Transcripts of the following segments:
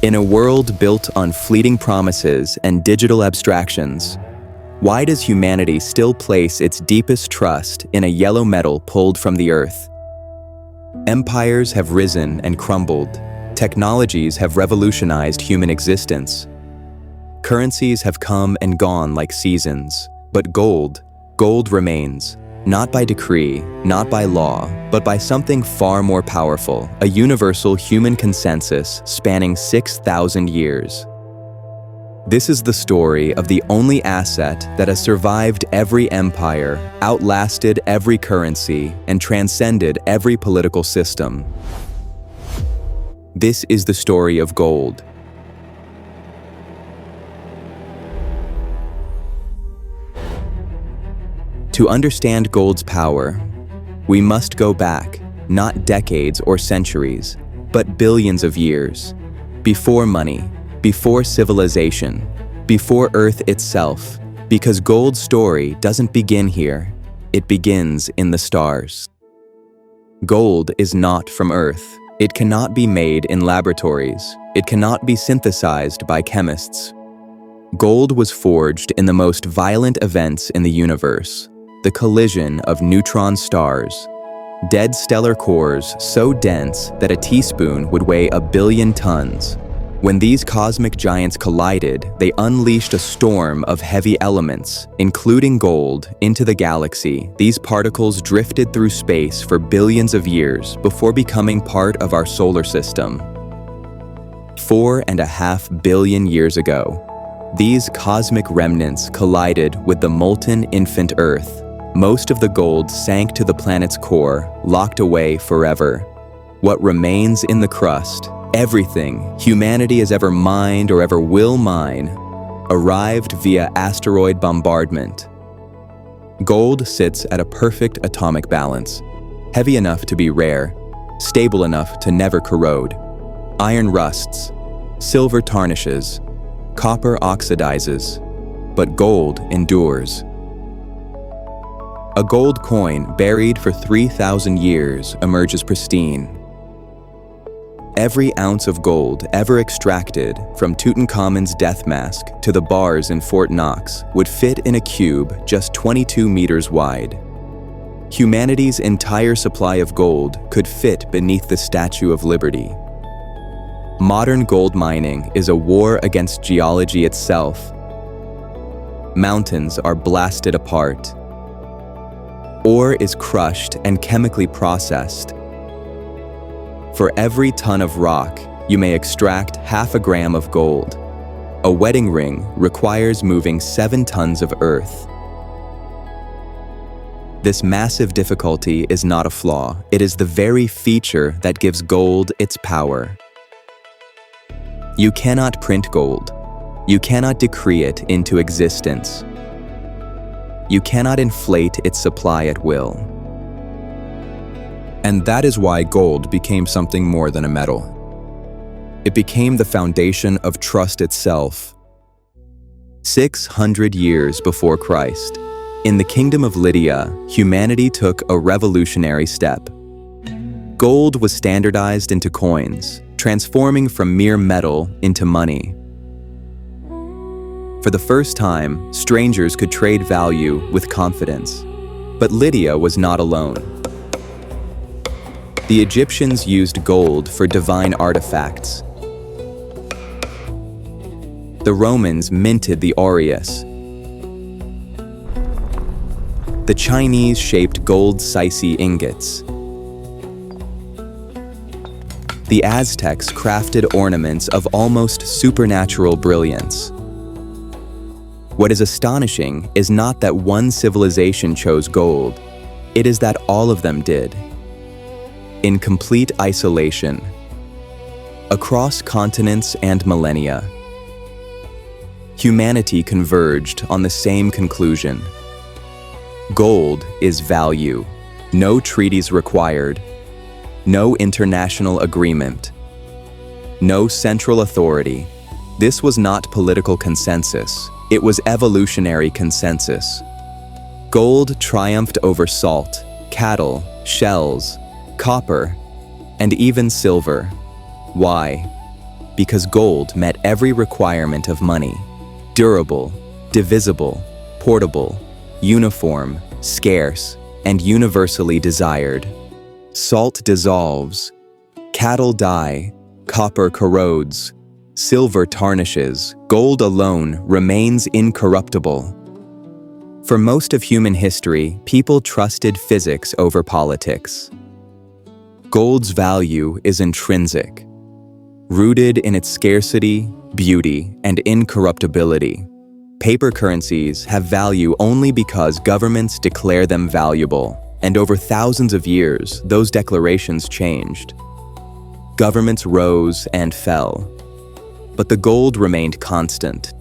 In a world built on fleeting promises and digital abstractions, why does humanity still place its deepest trust in a yellow metal pulled from the earth? Empires have risen and crumbled. Technologies have revolutionized human existence. Currencies have come and gone like seasons, but gold remains, not by decree, not by law, but by something far more powerful, a universal human consensus spanning 6,000 years. This is the story of the only asset that has survived every empire, outlasted every currency, and transcended every political system. This is the story of gold. To understand gold's power, we must go back, not decades or centuries, but billions of years, before money, before civilization, before Earth itself, because gold's story doesn't begin here, it begins in the stars. Gold is not from Earth. It cannot be made in laboratories. It cannot be synthesized by chemists. Gold was forged in the most violent events in the universe, the collision of neutron stars, dead stellar cores so dense that a teaspoon would weigh 1 billion tons. When these cosmic giants collided, they unleashed a storm of heavy elements, including gold, into the galaxy. These particles drifted through space for billions of years before becoming part of our solar system. 4.5 billion years ago, these cosmic remnants collided with the molten infant Earth. Most of the gold sank to the planet's core, locked away forever. What remains in the crust, everything humanity has ever mined or ever will mine, arrived via asteroid bombardment. Gold sits at a perfect atomic balance, heavy enough to be rare, stable enough to never corrode. Iron rusts, silver tarnishes, copper oxidizes, but gold endures. A gold coin buried for 3,000 years emerges pristine. Every ounce of gold ever extracted from Tutankhamun's death mask to the bars in Fort Knox would fit in a cube just 22 meters wide. Humanity's entire supply of gold could fit beneath the Statue of Liberty. Modern gold mining is a war against geology itself. Mountains are blasted apart. Ore is crushed and chemically processed. For every ton of rock, you may extract 0.5 gram of gold. A wedding ring requires moving 7 tons of earth. This massive difficulty is not a flaw. It is the very feature that gives gold its power. You cannot print gold. You cannot decree it into existence. You cannot inflate its supply at will. And that is why gold became something more than a metal. It became the foundation of trust itself. 600 years before Christ, in the kingdom of Lydia, humanity took a revolutionary step. Gold was standardized into coins, transforming from mere metal into money. For the first time, strangers could trade value with confidence. But Lydia was not alone. The Egyptians used gold for divine artifacts. The Romans minted the aureus. The Chinese shaped gold sisal ingots. The Aztecs crafted ornaments of almost supernatural brilliance. What is astonishing is not that one civilization chose gold, it is that all of them did. In complete isolation, across continents and millennia, humanity converged on the same conclusion. Gold is value. No treaties required. No international agreement. No central authority. This was not political consensus. It was evolutionary consensus. Gold triumphed over salt, cattle, shells, copper, and even silver. Why? because gold met every requirement of money: durable, divisible, portable, uniform, scarce, and universally desired. Salt dissolves, cattle die, copper corrodes, silver tarnishes, gold alone remains incorruptible. For most of human history, people trusted physics over politics. Gold's value is intrinsic, rooted in its scarcity, beauty, and incorruptibility. Paper currencies have value only because governments declare them valuable, and over thousands of years, those declarations changed. Governments rose and fell, but the gold remained constant.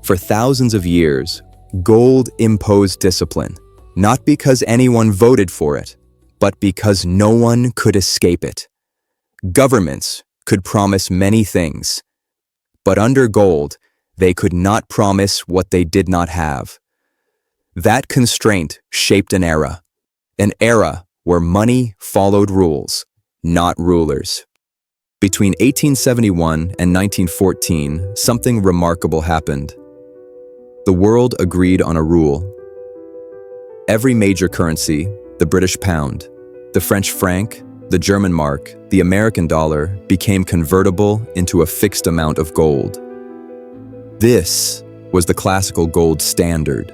For thousands of years, gold imposed discipline, not because anyone voted for it, but because no one could escape it. Governments could promise many things, but under gold, they could not promise what they did not have. That constraint shaped an era where money followed rules, not rulers. Between 1871 and 1914, something remarkable happened. The world agreed on a rule. Every major currency, the British pound, the French franc, the German mark, the American dollar, became convertible into a fixed amount of gold. This was the classical gold standard.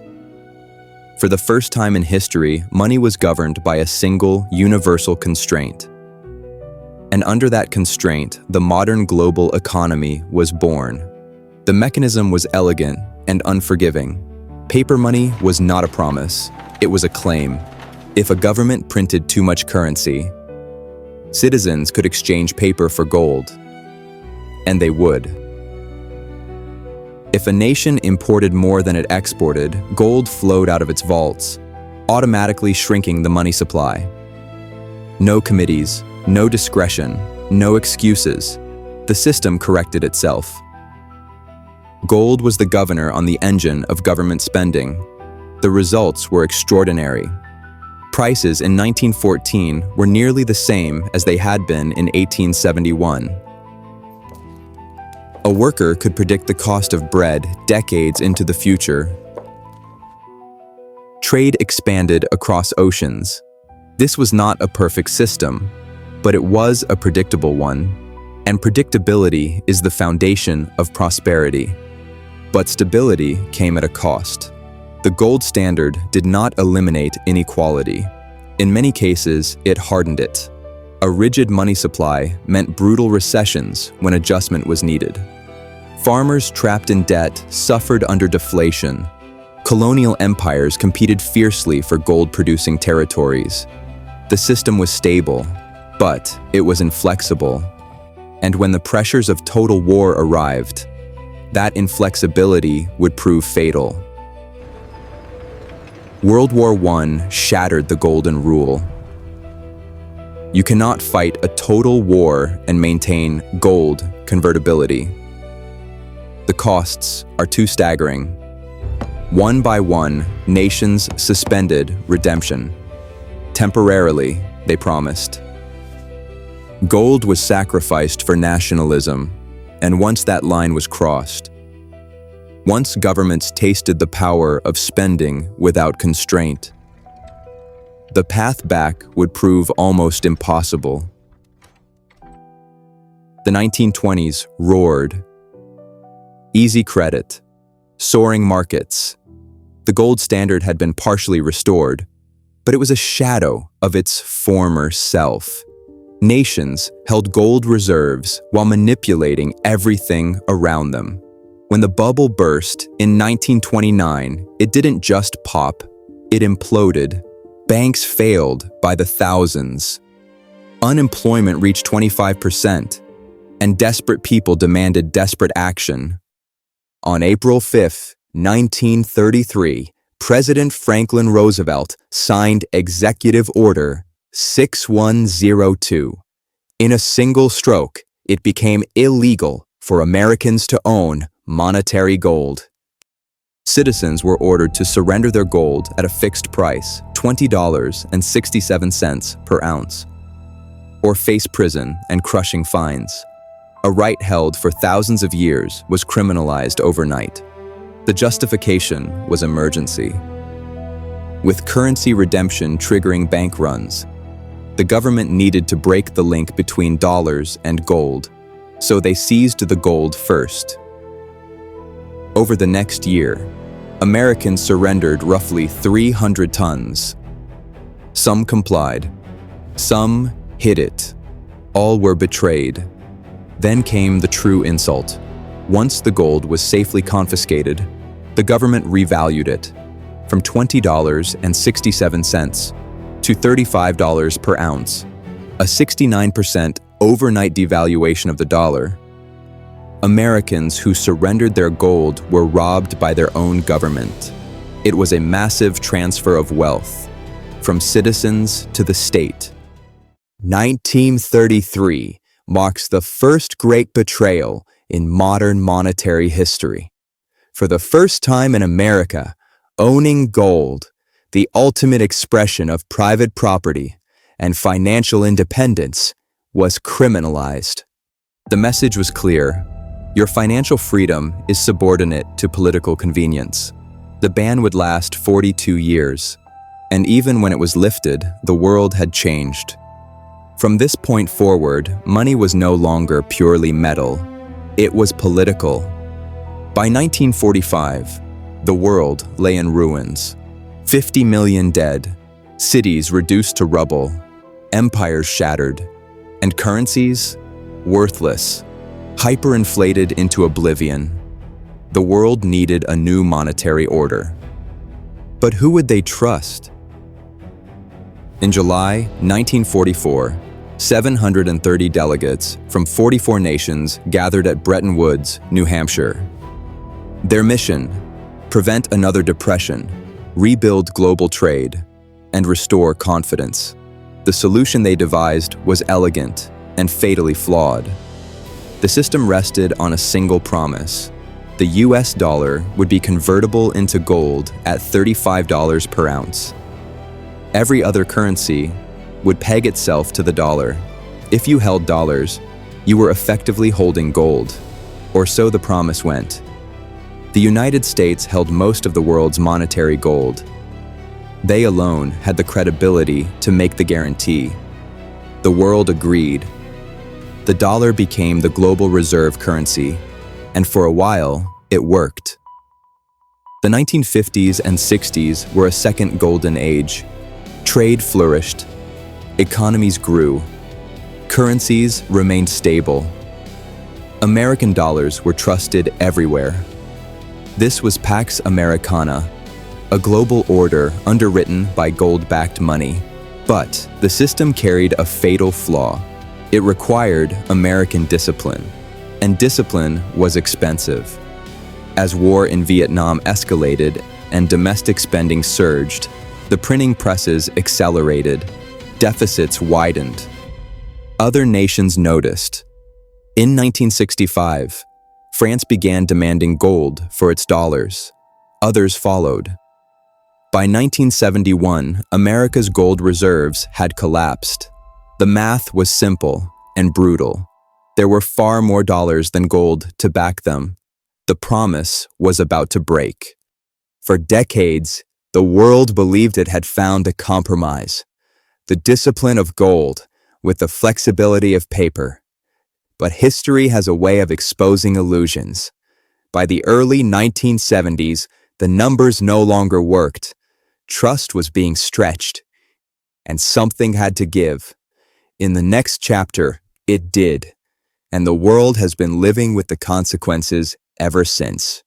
For the first time in history, money was governed by a single, universal constraint. And under that constraint, the modern global economy was born. The mechanism was elegant and unforgiving. Paper money was not a promise, it was a claim. If a government printed too much currency, citizens could exchange paper for gold, and they would. If a nation imported more than it exported, gold flowed out of its vaults, automatically shrinking the money supply. No committees, no discretion, no excuses. The system corrected itself. Gold was the governor on the engine of government spending. The results were extraordinary. Prices in 1914 were nearly the same as they had been in 1871. A worker could predict the cost of bread decades into the future. Trade expanded across oceans. This was not a perfect system, but it was a predictable one, and predictability is the foundation of prosperity. But stability came at a cost. The gold standard did not eliminate inequality. In many cases, it hardened it. A rigid money supply meant brutal recessions when adjustment was needed. Farmers trapped in debt suffered under deflation. Colonial empires competed fiercely for gold-producing territories. The system was stable, but it was inflexible. And when the pressures of total war arrived, that inflexibility would prove fatal. World War I shattered the golden rule. You cannot fight a total war and maintain gold convertibility. The costs are too staggering. One by one, nations suspended redemption. Temporarily, they promised. Gold was sacrificed for nationalism, and once that line was crossed, once governments tasted the power of spending without constraint, the path back would prove almost impossible. The 1920s roared. Easy credit, soaring markets. The gold standard had been partially restored, but it was a shadow of its former self. Nations held gold reserves while manipulating everything around them. When the bubble burst in 1929, it didn't just pop, it imploded. Banks failed by the thousands. Unemployment reached 25%, and desperate people demanded desperate action. On April 5, 1933, President Franklin Roosevelt signed Executive Order 6102. In a single stroke, it became illegal for Americans to own monetary gold. Citizens were ordered to surrender their gold at a fixed price, $20.67 per ounce, or face prison and crushing fines. A right held for thousands of years was criminalized overnight. The justification was emergency. With currency redemption triggering bank runs, the government needed to break the link between dollars and gold, so they seized the gold first. Over the next year, Americans surrendered roughly 300 tons. Some complied, some hid it. All were betrayed. Then came the true insult. Once the gold was safely confiscated, the government revalued it from $20.67 to $35 per ounce, a 69% overnight devaluation of the dollar. Americans who surrendered their gold were robbed by their own government. It was a massive transfer of wealth, from citizens to the state. 1933 marks the first great betrayal in modern monetary history. For the first time in America, owning gold, the ultimate expression of private property and financial independence, was criminalized. The message was clear: your financial freedom is subordinate to political convenience. The ban would last 42 years, and even when it was lifted, the world had changed. From this point forward, money was no longer purely metal. It was political. By 1945, the world lay in ruins. 50 million dead, cities reduced to rubble, empires shattered, and currencies worthless, hyperinflated into oblivion. The world needed a new monetary order. But who would they trust? In July 1944, 730 delegates from 44 nations gathered at Bretton Woods, New Hampshire. Their mission: prevent another depression, rebuild global trade, and restore confidence. The solution they devised was elegant and fatally flawed. The system rested on a single promise: the US dollar would be convertible into gold at $35 per ounce. Every other currency would peg itself to the dollar. If you held dollars, you were effectively holding gold, or so the promise went. The United States held most of the world's monetary gold. They alone had the credibility to make the guarantee. The world agreed. The dollar became the global reserve currency, and for a while, it worked. The 1950s and 60s were a second golden age. Trade flourished. Economies grew. Currencies remained stable. American dollars were trusted everywhere. This was Pax Americana, a global order underwritten by gold-backed money. But the system carried a fatal flaw. It required American discipline, and discipline was expensive. As war in Vietnam escalated and domestic spending surged, the printing presses accelerated, deficits widened. Other nations noticed. In 1965, France began demanding gold for its dollars. Others followed. By 1971, America's gold reserves had collapsed. The math was simple and brutal. There were far more dollars than gold to back them. The promise was about to break. For decades, the world believed it had found a compromise: the discipline of gold with the flexibility of paper. But history has a way of exposing illusions. By the early 1970s, the numbers no longer worked. Trust was being stretched, and something had to give. In the next chapter, it did, and the world has been living with the consequences ever since.